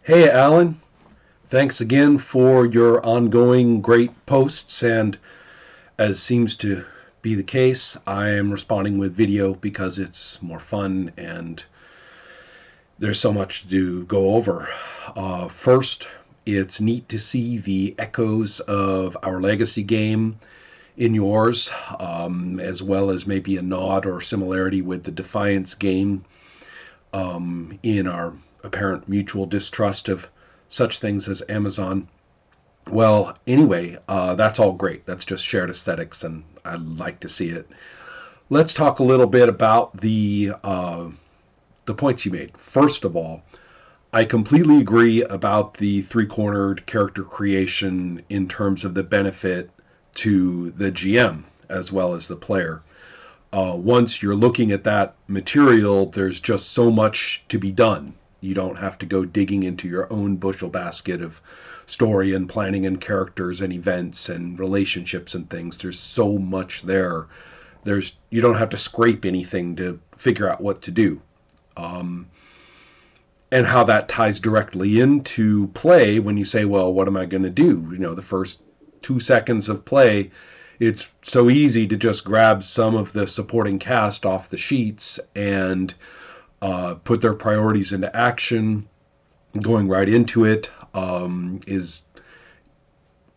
Hey, Alan. Thanks again for your ongoing great posts. And as seems to be the case, I am responding with video because it's more fun and there's so much to go over. First, it's neat to see the echoes of our legacy game in yours, as well as maybe a nod or similarity with the Defiance game in our apparent mutual distrust of such things as Amazon. Well, anyway, that's all great. That's just shared aesthetics, and I like to see it. Let's talk a little bit about the points you made. First of all, I completely agree about the three-cornered character creation in terms of the benefit to the GM as well as the player. Once you're looking at that material, there's just so much to be done. You don't have to go digging into your own bushel basket of story and planning and characters and events and relationships and things. There's so much there. You don't have to scrape anything to figure out what to do. Um, and how that ties directly into play when you say, well, what am I going to do? The first 2 seconds of play, it's so easy to just grab some of the supporting cast off the sheets and put their priorities into action. Going right into it is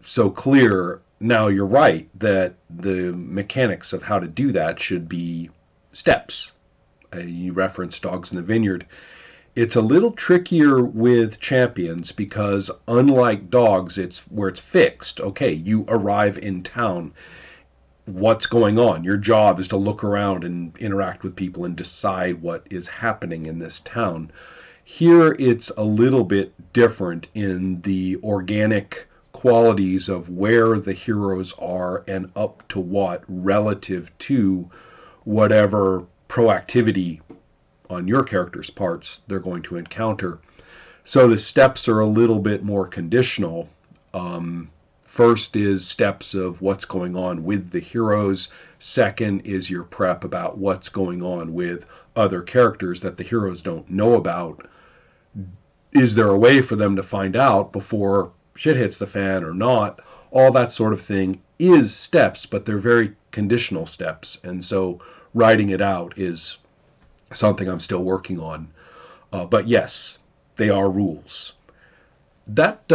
so clear. Now you're right that the mechanics of how to do that should be steps. You referenced Dogs in the Vineyard. It's a little trickier with champions because unlike dogs, it's where it's fixed. Okay, you arrive in town. What's going on? Your job is to look around and interact with people and decide what is happening in this town. Here it's a little bit different in the organic qualities of where the heroes are and up to what relative to whatever proactivity on your character's parts they're going to encounter. So the steps are a little bit more conditional. First is steps of what's going on with the heroes. Second is your prep about what's going on with other characters that the heroes don't know about. Is there a way for them to find out before shit hits the fan or not? All that sort of thing is steps, but they're very conditional steps. And so writing it out is something I'm still working on. But yes, they are rules. That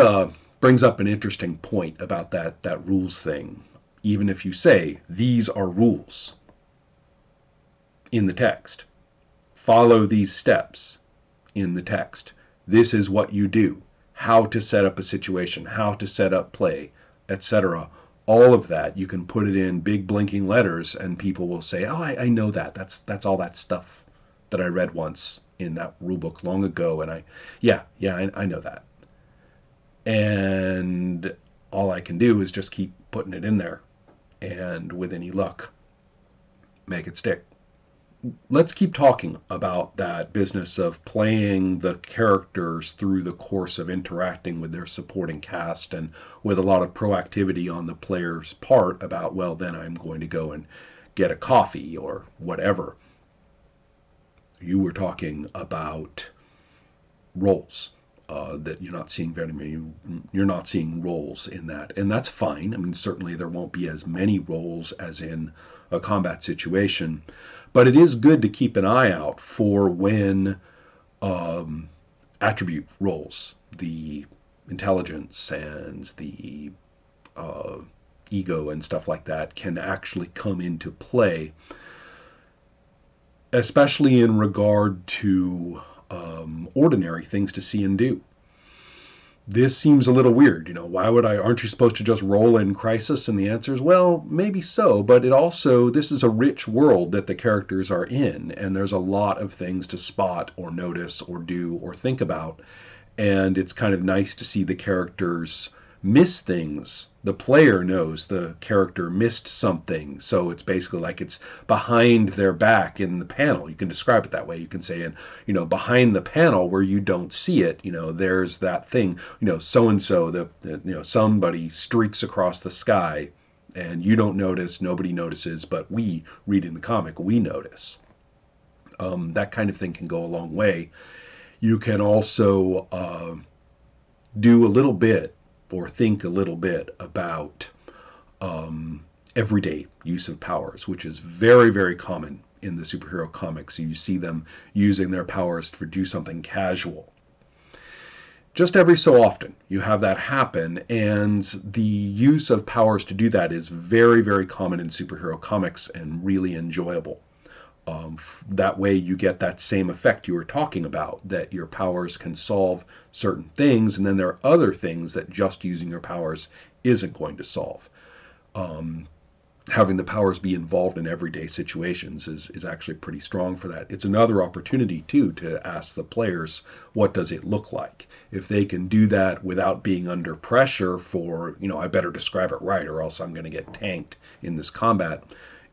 brings up an interesting point about that rules thing. Even if you say these are rules in the text, follow these steps in the text. This is what you do. How to set up a situation, how to set up play, etc. All of that you can put it in big blinking letters, and people will say, "Oh, I know that. That's all that stuff that I read once in that rule book long ago." And I know that. And all I can do is just keep putting it in there, and with any luck, make it stick. Let's keep talking about that business of playing the characters through the course of interacting with their supporting cast and with a lot of proactivity on the player's part about, well, then I'm going to go and get a coffee or whatever. You were talking about roles. That you're not seeing very many, you're not seeing roles in that, and that's fine. I mean, certainly there won't be as many roles as in a combat situation, but it is good to keep an eye out for when attribute roles, the intelligence and the uh, ego and stuff like that, can actually come into play, especially in regard to ordinary things to see and do. This seems a little weird. Why would I? Aren't you supposed to just roll in crisis? And the answer is, well, maybe so, but this is a rich world that the characters are in, and there's a lot of things to spot or notice or do or think about. And it's kind of nice to see the characters miss things. The player knows the character missed something, so it's basically like it's behind their back in the panel. You can describe it that way. You can say, behind the panel where you don't see it, there's that thing, so and so, somebody streaks across the sky, and you don't notice, nobody notices, but we read in the comic, we notice. That kind of thing can go a long way. You can also do a little bit or think a little bit about everyday use of powers, which is very, very common in the superhero comics. You see them using their powers to do something casual. Just every so often, you have that happen, and the use of powers to do that is very, very common in superhero comics and really enjoyable. That way you get that same effect you were talking about, that your powers can solve certain things, and then there are other things that just using your powers isn't going to solve. Having the powers be involved in everyday situations is actually pretty strong for that. It's another opportunity, too, to ask the players, what does it look like? If they can do that without being under pressure for, I better describe it right or else I'm going to get tanked in this combat.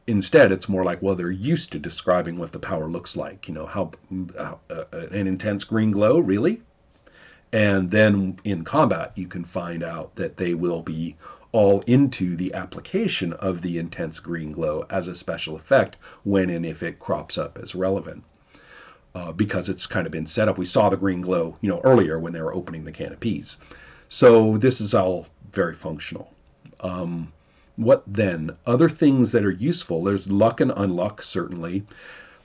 Instead, it's more like, well, they're used to describing what the power looks like. How an intense green glow, really? And then in combat, you can find out that they will be all into the application of the intense green glow as a special effect when and if it crops up as relevant. Because it's kind of been set up. We saw the green glow, earlier when they were opening the can of peas. So this is all very functional. What then? Other things that are useful. There's luck and unluck, certainly.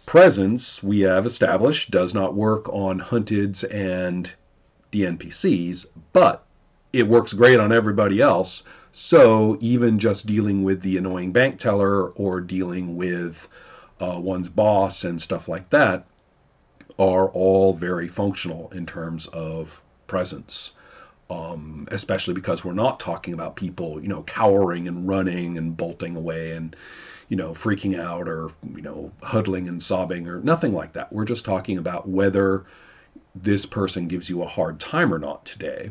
Presence, we have established, does not work on hunteds and DNPCs, but it works great on everybody else. So even just dealing with the annoying bank teller or dealing with one's boss and stuff like that are all very functional in terms of presence. Especially because we're not talking about people, cowering and running and bolting away and, freaking out or, huddling and sobbing or nothing like that. We're just talking about whether this person gives you a hard time or not today.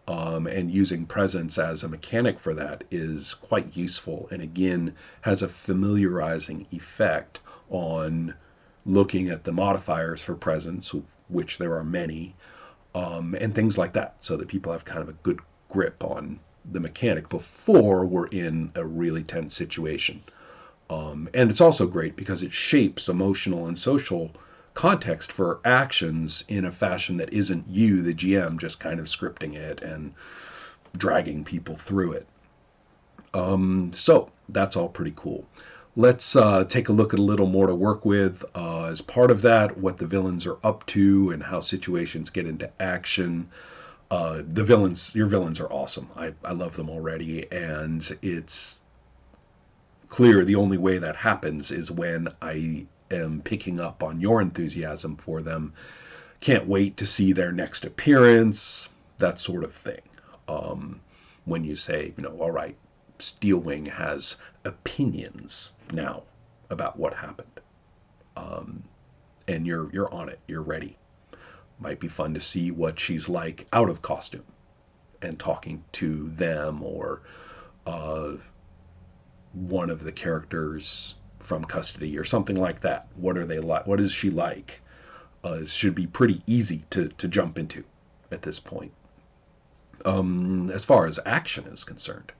And using presence as a mechanic for that is quite useful and again has a familiarizing effect on looking at the modifiers for presence, of which there are many, and things like that, so that people have kind of a good grip on the mechanic before we're in a really tense situation. And it's also great because it shapes emotional and social context for actions in a fashion that isn't you, the GM, just kind of scripting it and dragging people through it. So that's all pretty cool. Let's take a look at a little more to work with as part of that, what the villains are up to and how situations get into action. Your villains are awesome. I love them already, and it's clear the only way that happens is when I am picking up on your enthusiasm for them. Can't wait to see their next appearance, that sort of thing. When you say, all right, Steelwing has opinions now about what happened, and you're on it, you're ready. Might be fun to see what she's like out of costume and talking to them or one of the characters from custody or something like that. What are they like? What is she like? It should be pretty easy to jump into at this point. As far as action is concerned,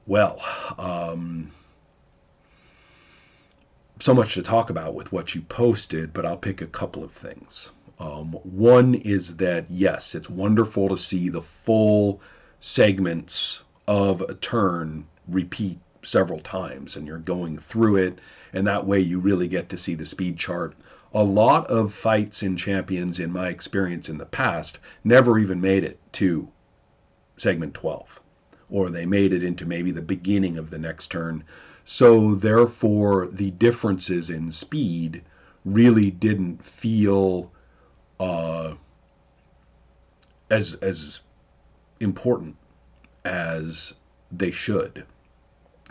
well, so much to talk about with what you posted, but I'll pick a couple of things. One is that, yes, it's wonderful to see the full segments of a turn repeat several times, and you're going through it, and that way you really get to see the speed chart. A lot of fights in Champions, in my experience in the past, never even made it to segment 12. Or they made it into maybe the beginning of the next turn. So therefore, the differences in speed really didn't feel as important as they should.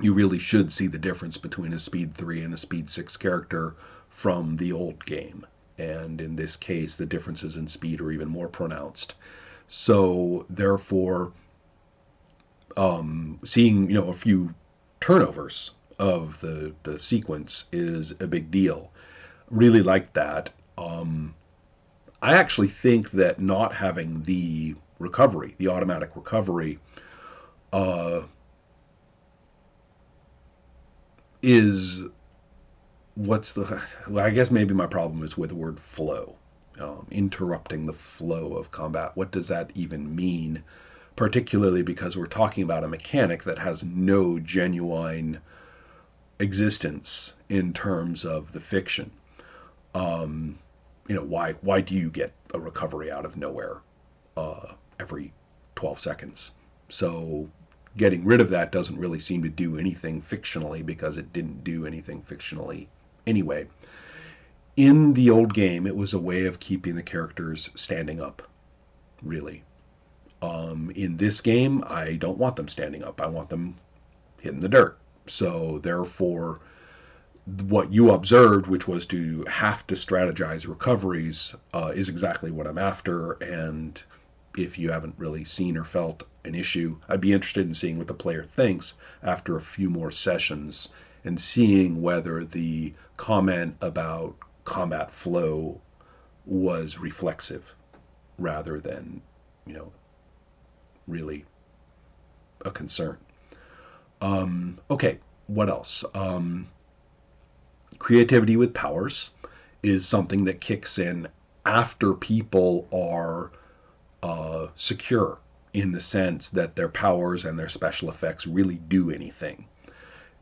You really should see the difference between a speed 3 and a speed 6 character from the old game. And in this case, the differences in speed are even more pronounced. So therefore, seeing a few turnovers of the sequence is a big deal. Really like that. I actually think that not having the recovery, the automatic recovery, is I guess maybe my problem is with the word flow. interrupting the flow of combat. What does that even mean? Particularly because we're talking about a mechanic that has no genuine existence in terms of the fiction. Why do you get a recovery out of nowhere every 12 seconds? So getting rid of that doesn't really seem to do anything fictionally, because it didn't do anything fictionally anyway. In the old game, it was a way of keeping the characters standing up, really. In this game, I don't want them standing up. I want them hitting the dirt. So therefore, what you observed, which was to have to strategize recoveries, is exactly what I'm after. And if you haven't really seen or felt an issue, I'd be interested in seeing what the player thinks after a few more sessions, and seeing whether the comment about combat flow was reflexive rather than, really a concern. Okay, what else? Creativity with powers is something that kicks in after people are secure, in the sense that their powers and their special effects really do anything.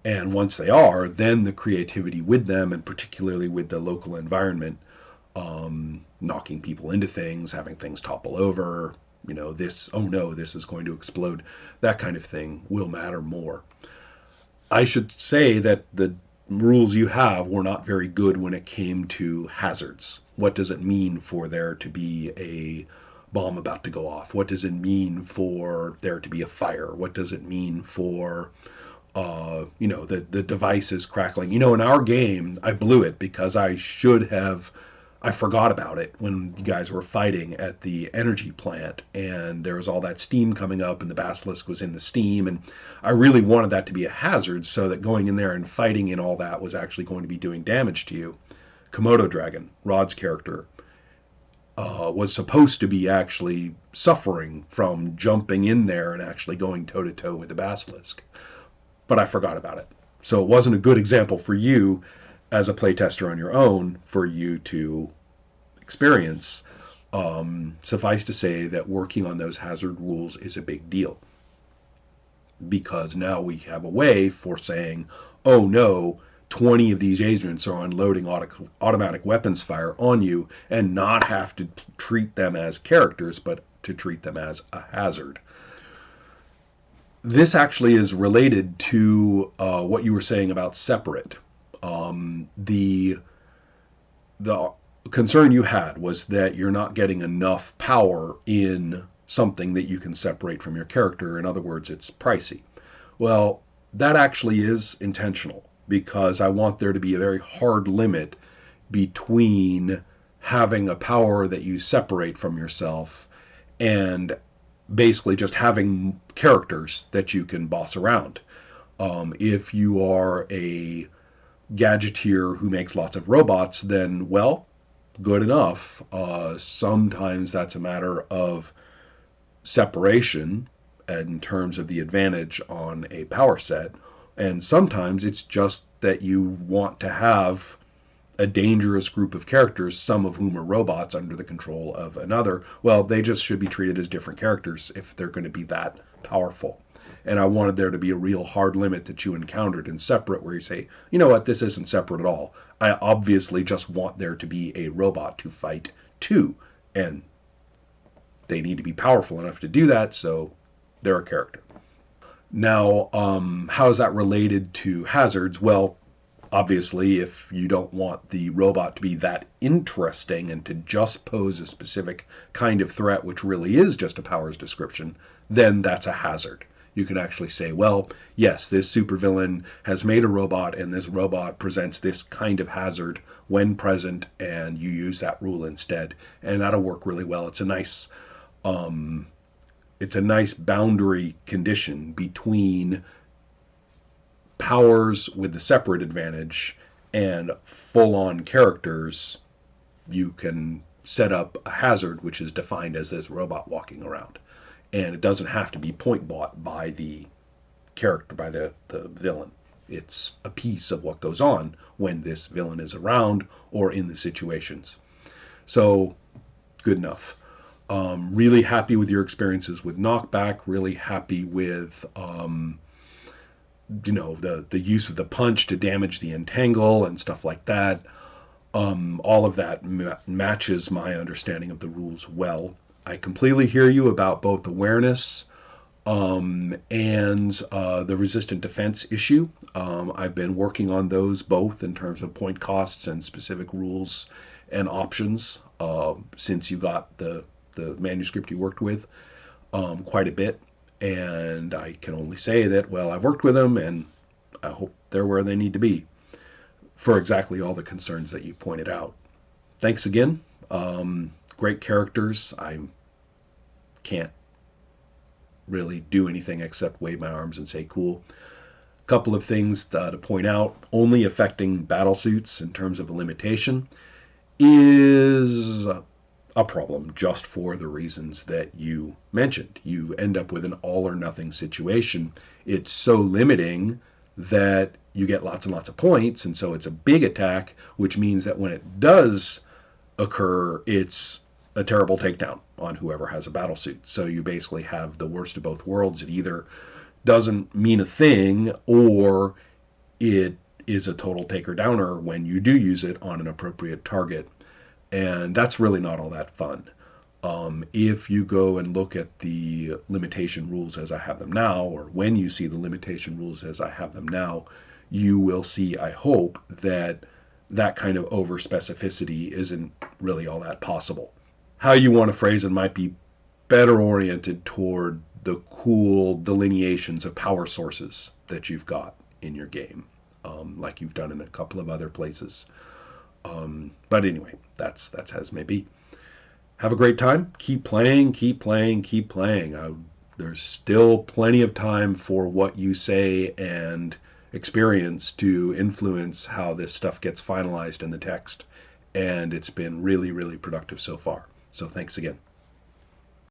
And once they are, then the creativity with them, and particularly with the local environment, knocking people into things, having things topple over, oh no, this is going to explode, that kind of thing will matter more. I should say that the rules you have were not very good when it came to hazards. What does it mean for there to be a bomb about to go off? What does it mean for there to be a fire? What does it mean for the device is crackling? In our game, I blew it because I forgot about it when you guys were fighting at the energy plant, and there was all that steam coming up, and the basilisk was in the steam, and I really wanted that to be a hazard, so that going in there and fighting and all that was actually going to be doing damage to you. Komodo Dragon, Rod's character, was supposed to be actually suffering from jumping in there and actually going toe-to-toe with the basilisk, but I forgot about it. So it wasn't a good example for you as a playtester on your own for you to experience. Suffice to say that working on those hazard rules is a big deal, because now we have a way for saying, oh no, 20 of these agents are unloading automatic weapons fire on you, and not have to treat them as characters, but to treat them as a hazard. This actually is related to what you were saying about separate. The concern you had was that you're not getting enough power in something that you can separate from your character. In other words, it's pricey. Well, that actually is intentional, because I want there to be a very hard limit between having a power that you separate from yourself and basically just having characters that you can boss around. If you are a gadgeteer who makes lots of robots, then, well, good enough. Sometimes that's a matter of separation in terms of the advantage on a power set, and sometimes it's just that you want to have a dangerous group of characters, some of whom are robots under the control of another. Well, they just should be treated as different characters if they're going to be that powerful. And I wanted there to be a real hard limit that you encountered in separate, where you say, you know what, this isn't separate at all. I obviously just want there to be a robot to fight too, and they need to be powerful enough to do that, so they're a character. Now, how is that related to hazards? Well, obviously, if you don't want the robot to be that interesting and to just pose a specific kind of threat, which really is just a powers description, then that's a hazard. You can actually say, well, yes, this supervillain has made a robot, and this robot presents this kind of hazard when present, and you use that rule instead, and that'll work really well. It's a nice boundary condition between powers with the separate advantage and full-on characters. You can set up a hazard which is defined as this robot walking around, and it doesn't have to be point bought by the character, by the villain. It's a piece of what goes on when this villain is around or in the situations. So good enough. Really happy with your experiences with knockback. Really happy with the use of the punch to damage the entangle and stuff like that. All of that matches my understanding of the rules well. I completely hear you about both awareness and the resistant defense issue. I've been working on those both in terms of point costs and specific rules and options since you got the manuscript you worked with quite a bit. And I can only say that, well, I've worked with them and I hope they're where they need to be for exactly all the concerns that you pointed out. Thanks again. Great characters. I can't really do anything except wave my arms and say cool. A couple of things to point out. Only affecting battle suits in terms of a limitation is a problem just for the reasons that you mentioned. You end up with an all or nothing situation. It's so limiting that you get lots and lots of points, and so it's a big attack, which means that when it does occur, it's a terrible takedown on whoever has a battle suit. So you basically have the worst of both worlds. It either doesn't mean a thing, or it is a total taker downer when you do use it on an appropriate target. And that's really not all that fun. If you go and look at the limitation rules as I have them now, or when you see the limitation rules as I have them now, you will see, I hope, that that kind of over specificity isn't really all that possible. How you want to phrase it might be better oriented toward the cool delineations of power sources that you've got in your game, like you've done in a couple of other places. But anyway, that's as may be. Have a great time. Keep playing, keep playing, keep playing. There's still plenty of time for what you say and experience to influence how this stuff gets finalized in the text. And it's been really, really productive so far. So thanks again.